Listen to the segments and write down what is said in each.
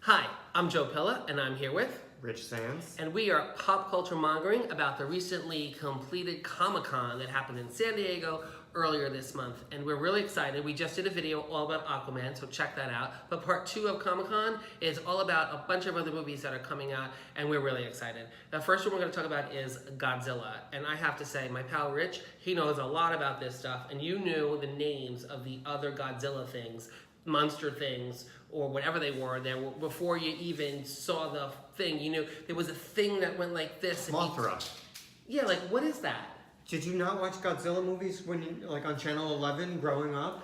Hi, I'm Joe Pilla, and I'm here with Rich Sands. and we are pop culture mongering about the recently completed Comic-Con that happened in San Diego earlier this month. And we're really excited. We just did a video all about Aquaman, so check that out. But part 2 of Comic-Con is all about a bunch of other movies that are coming out, and we're really excited. The first one we're going to talk about is Godzilla. And I have to say, my pal Rich, he knows a lot about this stuff, and you knew the names of the other Godzilla things, monster things, or whatever they were there before you even saw the thing. You knew there was a thing that went like this. Mothra. Yeah, like what is that? Did you not watch Godzilla movies when you, like on Channel 11 growing up?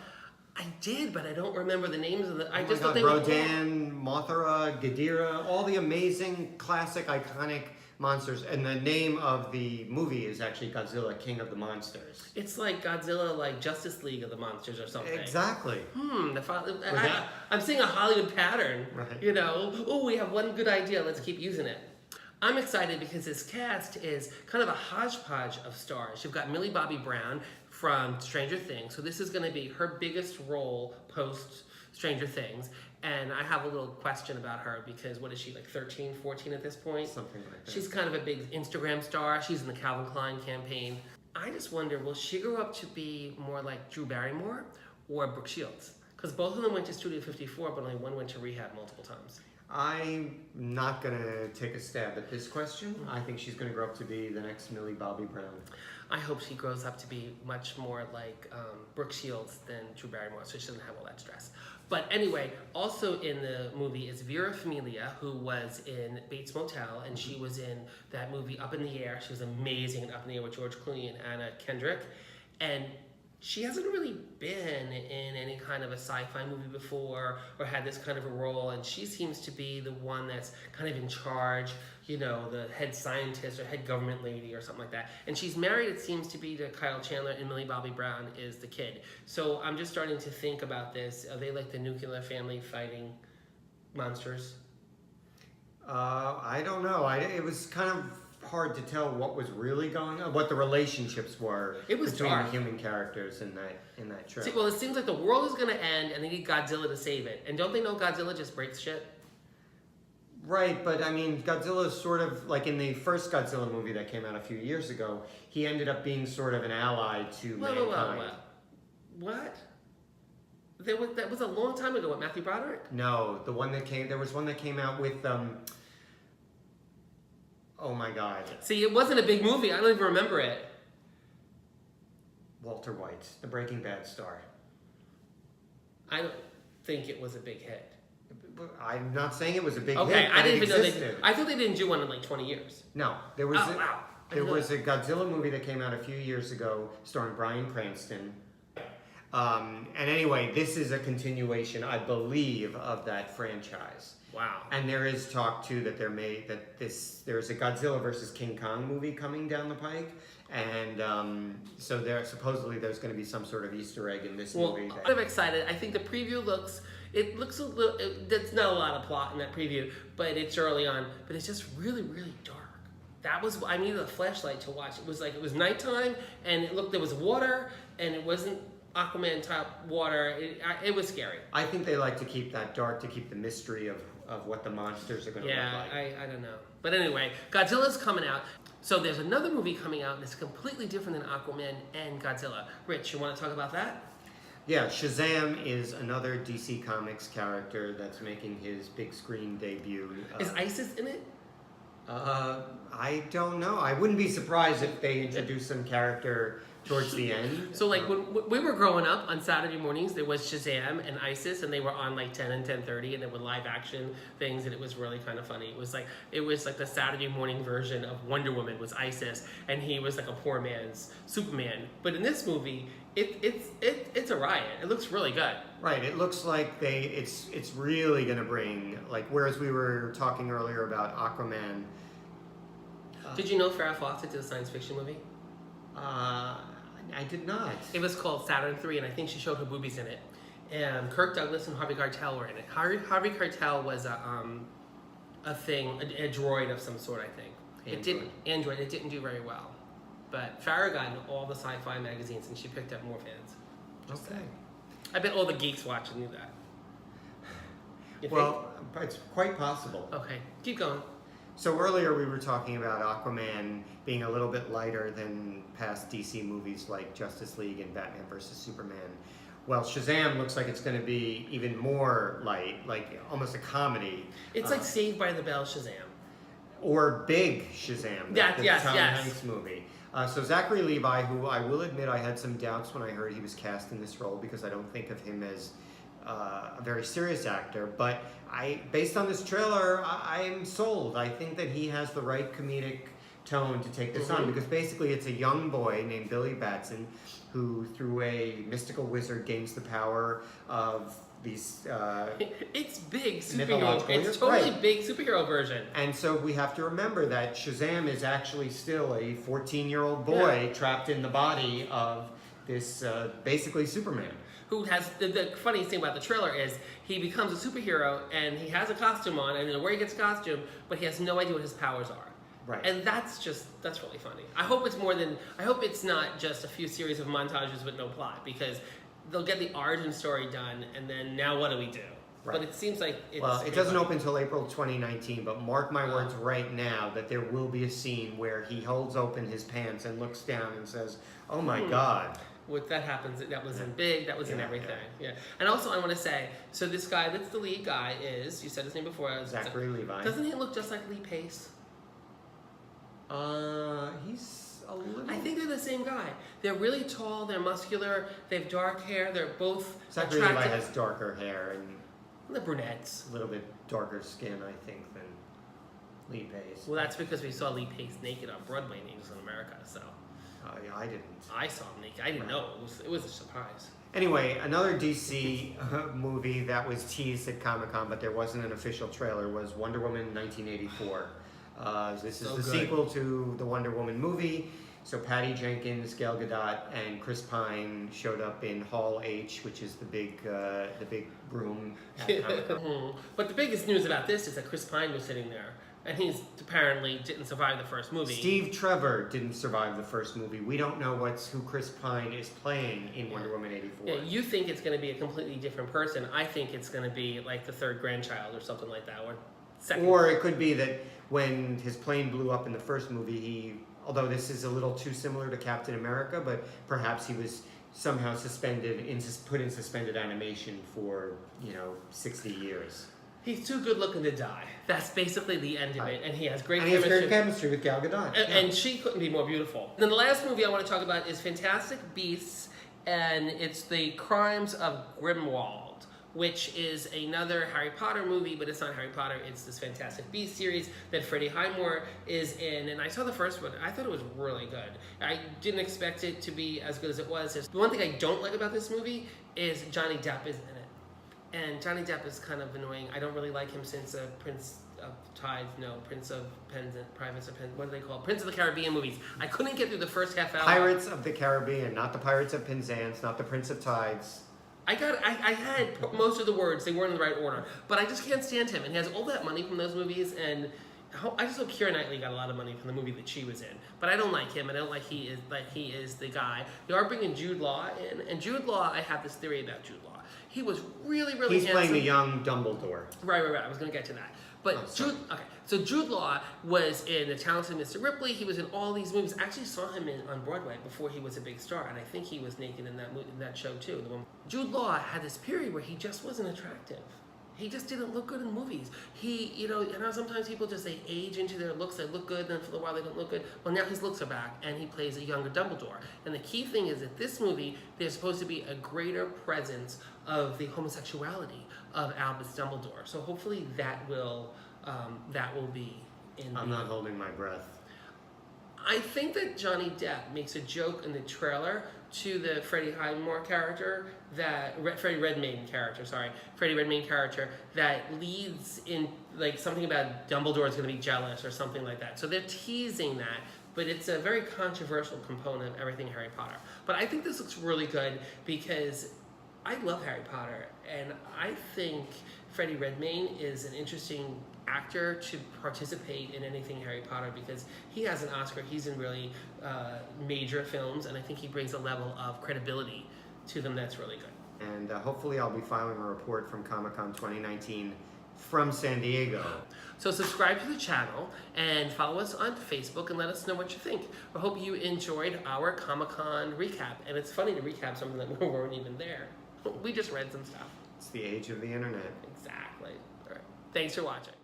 I did, but I don't remember the names of the. I Oh just my thought they God, were Rodan, Mothra, Ghidorah, all the amazing, classic, iconic monsters. And the name of the movie is actually Godzilla, King of the Monsters. It's like Godzilla, like Justice League of the Monsters or something. Exactly. I'm seeing a Hollywood pattern. Right. You know, oh, we have one good idea. Let's keep using it. I'm excited because this cast is kind of a hodgepodge of stars. You've got Millie Bobby Brown from Stranger Things. So this is going to be her biggest role post Stranger Things. And I have a little question about her because what is she, like 13, 14 at this point? Something like that. She's kind of a big Instagram star. She's in the Calvin Klein campaign. I just wonder, will she grow up to be more like Drew Barrymore or Brooke Shields? Because both of them went to Studio 54, but only one went to rehab multiple times. I'm not going to take a stab at this question. I think she's going to grow up to be the next Millie Bobby Brown. I hope she grows up to be much more like Brooke Shields than Drew Barrymore, so she doesn't have all that stress. But anyway, also in the movie is Vera Farmiga, who was in Bates Motel, and she was in that movie Up in the Air. She was amazing in Up in the Air with George Clooney and Anna Kendrick. And she hasn't really been in any kind of a sci-fi movie before or had this kind of a role, and she seems to be the one that's kind of in charge, you know, the head scientist or head government lady or something like that. And she's married, it seems to be, to Kyle Chandler, and Millie Bobby Brown is the kid. So I'm just starting to think about this. Are they like the nuclear family fighting monsters? I don't know. It was kind of hard to tell what was really going on, what the relationships were It was between dark. the human characters in that show. See, well, it seems like the world is going to end, and they need Godzilla to save it. And don't they know Godzilla just breaks shit? Right, but I mean, Godzilla is sort of like in the first Godzilla movie that came out a few years ago. He ended up being sort of an ally to mankind. What? That was a long time ago with Matthew Broderick? No, there was one that came out with oh my God. See, it wasn't a big movie. I don't even remember it. Walter White, the Breaking Bad star. I don't think it was a big hit. I'm not saying it was a big Okay, hit, I but didn't it even know existed. I thought they didn't do one in like 20 years. No, there was Oh, wow. there was a Godzilla movie that came out a few years ago starring Bryan Cranston. And anyway, this is a continuation, I believe, of that franchise. Wow. And there is talk too that there's a Godzilla versus King Kong movie coming down the pike, and so there's going to be some sort of Easter egg in this movie. I'm kind of excited. I think the preview looks a little. There's not a lot of plot in that preview, but it's early on. But it's just really, really dark. I needed a flashlight to watch. It was nighttime, and there was water, and it wasn't Aquaman type water. It was scary. I think they like to keep that dark to keep the mystery of what the monsters are going to look like. Yeah, I don't know. But anyway, Godzilla's coming out. So there's another movie coming out that's completely different than Aquaman and Godzilla. Rich, you want to talk about that? Yeah, Shazam is another DC Comics character that's making his big screen debut. Is ISIS in it? I don't know. I wouldn't be surprised if they introduced some character towards the end. So like when we were growing up on Saturday mornings, there was Shazam and ISIS, and they were on like 10 and 10:30, and they were live action things, and it was really kind of funny. It was like the Saturday morning version of Wonder Woman was ISIS, and he was like a poor man's Superman. But in this movie, it's a riot. It looks really good. Right. It looks like it's really going to bring, like, whereas we were talking earlier about Aquaman. Did you know Farrah Fawcett did a science fiction movie? I did not. It was called Saturn III, and I think she showed her boobies in it. And Kirk Douglas and Harvey Keitel were in it. Harvey Keitel was a droid of some sort, I think. Android. It didn't do very well. But Farrah got in all the sci-fi magazines, and she picked up more fans. Just saying. I bet all the geeks watching knew that. You think? Well, it's quite possible. Okay, keep going. So earlier we were talking about Aquaman being a little bit lighter than past DC movies like Justice League and Batman vs. Superman. Well, Shazam looks like it's going to be even more light, like almost a comedy. It's like Saved by the Bell Shazam. Or Big Shazam, the Tom Hanks movie. So Zachary Levi, who I will admit I had some doubts when I heard he was cast in this role because I don't think of him as a very serious actor, but based on this trailer, I'm sold. I think that he has the right comedic tone to take this on, because basically it's a young boy named Billy Batson who, through a mystical wizard, gains the power of these it's big superhero. It's totally big superhero version. And so we have to remember that Shazam is actually still a 14-year-old boy trapped in the body of this basically Superman. Who has the funniest thing about the trailer is he becomes a superhero and he has a costume on, and where he gets a costume, but he has no idea what his powers are. Right. And that's really funny. I hope it's not just a few series of montages with no plot, because they'll get the origin story done, and then now what do we do? Right. But it seems like it doesn't open until April 2019, but mark my words right now that there will be a scene where he holds open his pants and looks down and says, "Oh my God." What that happens, that was in Big, that was in everything. Yeah. And also I want to say, so this guy that's the lead guy is, you said his name before. Zachary Levi. Doesn't he look just like Lee Pace? He's a little... I think they're the same guy. They're really tall, they're muscular, they have dark hair, they're both Zachary Levi has darker hair and... the brunettes. A little bit darker skin, I think, than Lee Pace. Well, that's because we saw Lee Pace naked on Broadway in Angels in America, so... yeah, I didn't. I saw him naked. I didn't know. It was a surprise. Anyway, another DC movie that was teased at Comic-Con, but there wasn't an official trailer, was Wonder Woman 1984. This is the sequel to the Wonder Woman movie. So Patty Jenkins, Gal Gadot, and Chris Pine showed up in Hall H, which is the big room at Comic-Con. But the biggest news about this is that Chris Pine was sitting there, and he apparently didn't survive the first movie. Steve Trevor didn't survive the first movie. We don't know who Chris Pine is playing in Wonder Woman 84. Yeah, you think it's going to be a completely different person. I think it's going to be like the third grandchild or something like that, or second. Or it could be that when his plane blew up in the first movie, although this is a little too similar to Captain America, but perhaps he was somehow put in suspended animation for 60 years. He's too good looking to die. That's basically the end of it. And he has great chemistry. And he has great chemistry with Gal Gadot. And she couldn't be more beautiful. And then the last movie I want to talk about is Fantastic Beasts, and it's The Crimes of Grimwald, which is another Harry Potter movie, but it's not Harry Potter. It's this Fantastic Beasts series that Freddie Highmore is in. And I saw the first one. I thought it was really good. I didn't expect it to be as good as it was. The one thing I don't like about this movie is Johnny Depp is in it. And Johnny Depp is kind of annoying. I don't really like him since Prince of what do they call it? Prince of the Caribbean movies. I couldn't get through the first half hour. Pirates of the Caribbean, not the Pirates of Penzance, not the Prince of Tides. I had most of the words. They weren't in the right order. But I just can't stand him. And he has all that money from those movies, and I just hope Keira Knightley got a lot of money from the movie that she was in. But I don't like him. I don't like he is the guy. They are bringing Jude Law in. And Jude Law, I have this theory about Jude Law. He was really, really handsome. He's playing the young Dumbledore. Right. I was going to get to that. But so Jude Law was in The Talented Mr. Ripley. He was in all these movies. I actually saw him on Broadway before he was a big star, and I think he was naked in that show too. Jude Law had this period where he just wasn't attractive. He just didn't look good in movies. Sometimes people just they age into their looks. They look good, then for a while they don't look good. Well, now his looks are back, and he plays a younger Dumbledore. And the key thing is that this movie, there's supposed to be a greater presence of the homosexuality of Albus Dumbledore. So hopefully that will be in. I'm not holding my breath. I think that Johnny Depp makes a joke in the trailer to the Freddie Highmore character, Freddie Redmayne character that leads in like something about Dumbledore is going to be jealous or something like that. So they're teasing that, but it's a very controversial component of everything Harry Potter. But I think this looks really good because I love Harry Potter, and I think Freddie Redmayne is an interesting actor to participate in anything Harry Potter because he has an Oscar. He's in really major films, and I think he brings a level of credibility to them that's really good. And hopefully I'll be filing a report from Comic-Con 2019 from San Diego. So subscribe to the channel and follow us on Facebook and let us know what you think. I hope you enjoyed our Comic-Con recap. And it's funny to recap something that we weren't even there. We just read some stuff. It's the age of the internet. Exactly. All right. Thanks for watching.